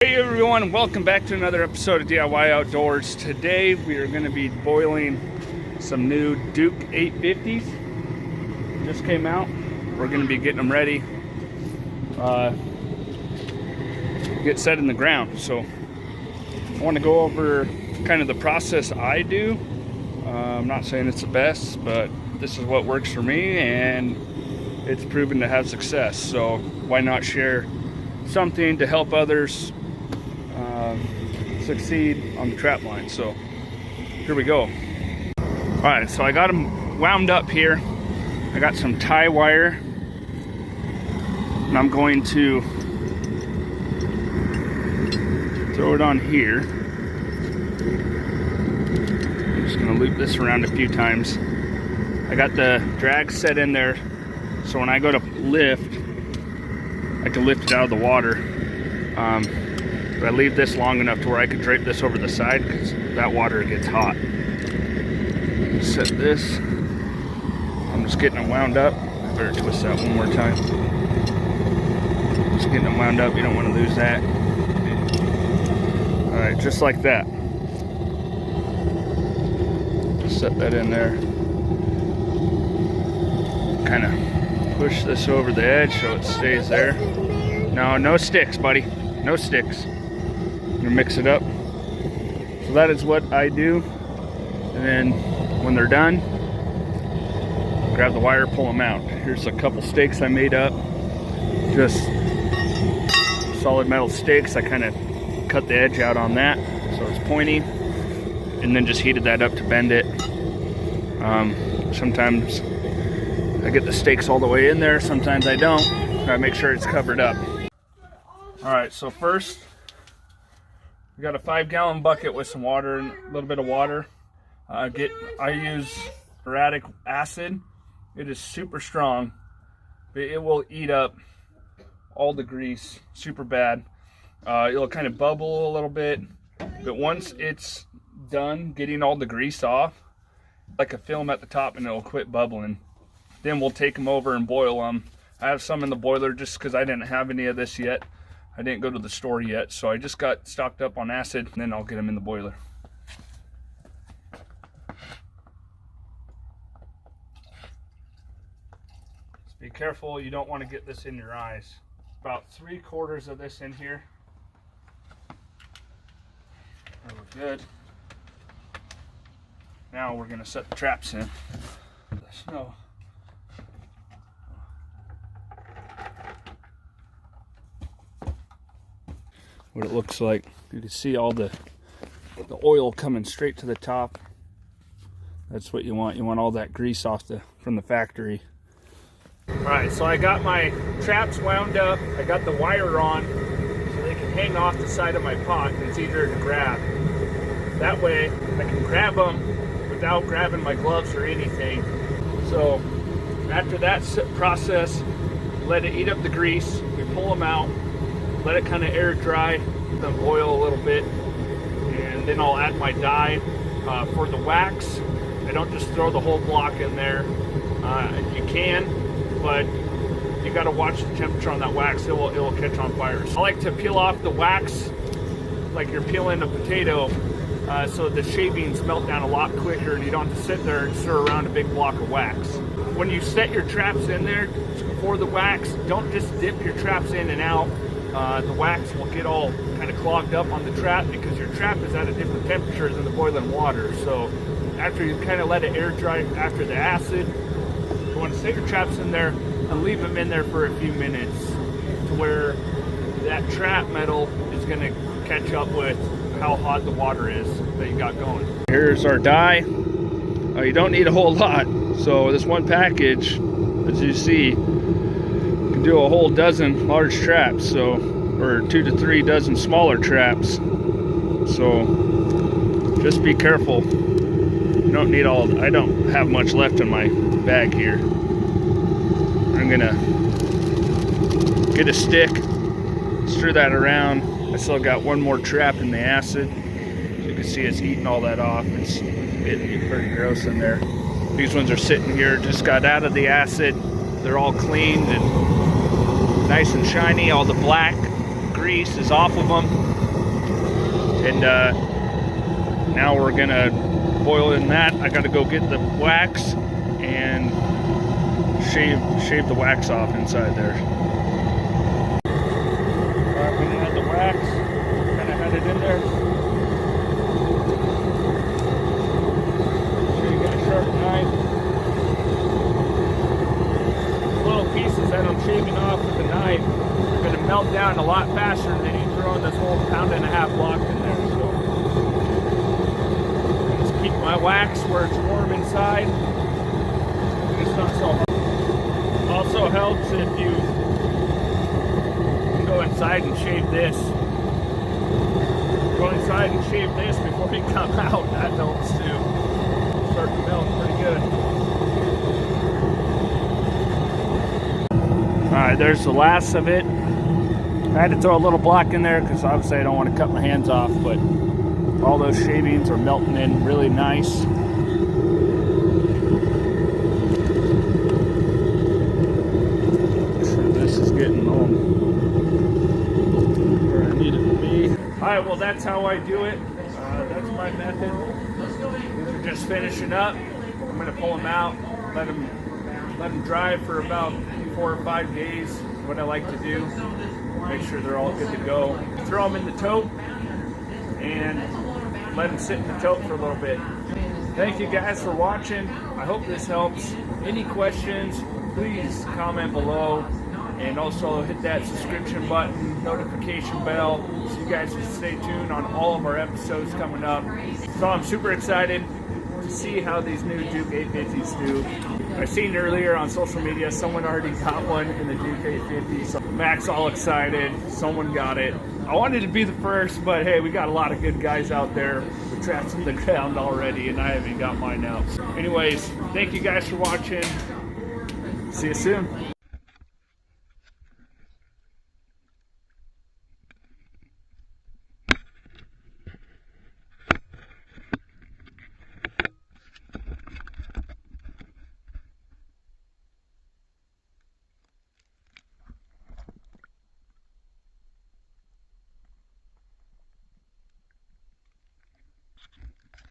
Hey everyone, welcome back to another episode of DIY Outdoors. Today we are going to be boiling some new Duke 850s. Just came out. We're going to be getting them ready. Get set in the ground. So I want to go over kind of the process I do. I'm not saying it's the best, but this is what works for me and it's proven to have success. So why not share something to help others succeed on the trap line. So here we go. All right, so I got them wound up here. I got some tie wire and I'm going to throw it on here. I'm just going to loop this around a few times. I got the drag set in there so when I go to lift, I can lift it out of the water. But I leave this long enough to where I could drape this over the side because that water gets hot. Set this. I'm just getting it wound up. I better twist that one more time. Just getting it wound up. You don't want to lose that. Alright, just like that. Set that in there. Kind of push this over the edge so it stays there. No sticks, buddy. No sticks. I'm gonna mix it up. So that is what I do. And then when they're done, grab the wire, pull them out. Here's a couple stakes I made up. Just solid metal stakes. I kind of cut the edge out on that so it's pointy. And then just heated that up to bend it. Sometimes I get the stakes all the way in there. Sometimes I don't. Gotta make sure it's covered up. All right, so first, we got a 5-gallon bucket with some water and a little bit of water. I use uric acid. It is super strong, but it will eat up all the grease super bad. It'll kind of bubble a little bit, but once it's done getting all the grease off, like a film at the top, and it'll quit bubbling. Then we'll take them over and boil them. I have some in the boiler just because I didn't have any of this yet. I didn't go to the store yet, so I just got stocked up on acid, and then I'll get them in the boiler. Just be careful, you don't want to get this in your eyes. About 3/4 of this in here. That looks good. Now we're going to set the traps in. The snow. What it looks like. You can see all the oil coming straight to the top. That's what you want. You want all that grease off from the factory. Alright, so I got my traps wound up. I got the wire on so they can hang off the side of my pot and it's easier to grab. That way I can grab them without grabbing my gloves or anything. So after that process, let it eat up the grease. We pull them out. Let it kind of air dry, then boil a little bit, and then I'll add my dye. For the wax, I don't just throw the whole block in there. You can, but you got to watch the temperature on that wax. It will catch on fire. So I like to peel off the wax like you're peeling a potato, so the shavings melt down a lot quicker, and you don't have to sit there and stir around a big block of wax. When you set your traps in there for the wax, don't just dip your traps in and out. The wax will get all kind of clogged up on the trap because your trap is at a different temperature than the boiling water. So after you kind of let it air dry after the acid, you want to set your traps in there and leave them in there for a few minutes to where that trap metal is going to catch up with how hot the water is that you got going. Here's our dye. You don't need a whole lot. So this one package, as you see, do a whole dozen large traps, or 2 to 3 dozen smaller traps. So just be careful. You don't need all. I don't have much left in my bag here. I'm gonna get a stick, stir that around. I still got one more trap in the acid. So you can see it's eating all that off. It's getting pretty gross in there. These ones are sitting here, just got out of the acid. They're all cleaned and nice and shiny. All the black grease is off of them. And now we're gonna boil in that. I gotta go get the wax and shave the wax off inside there. Alright, we're gonna add the wax, kinda had it in there. Sure you got a sharp knife. Little pieces that I'm shaving off with the knife are gonna melt down a lot faster than you throwing this whole 1.5-pound block in there. So just keep my wax where it's warm inside. It's not so hot. Also helps if you can go inside and shave this. Go inside and shave this before you come out. That helps too. Start to melt pretty good. Alright, there's the last of it. I had to throw a little block in there because obviously I don't want to cut my hands off, but all those shavings are melting in really nice. This is getting on where I need it to be. Alright, well that's how I do it. That's my method. These are just finishing up. I'm going to pull them out, let them dry for about 4 or 5 days. What I like to do, make sure they're all good to go. Throw them in the tote and let them sit in the tote for a little bit. Thank you guys for watching. I hope this helps. Any questions, please comment below. And also hit that subscription button, notification bell, so you guys can stay tuned on all of our episodes coming up. So I'm super excited to see how these new Duke 850s do. I seen earlier on social media someone already got one in the Duke 850, so Mac's all excited, someone got it. I wanted to be the first, but hey, we got a lot of good guys out there with traps in the ground already, and I haven't got mine out. Anyways, thank you guys for watching. See you soon.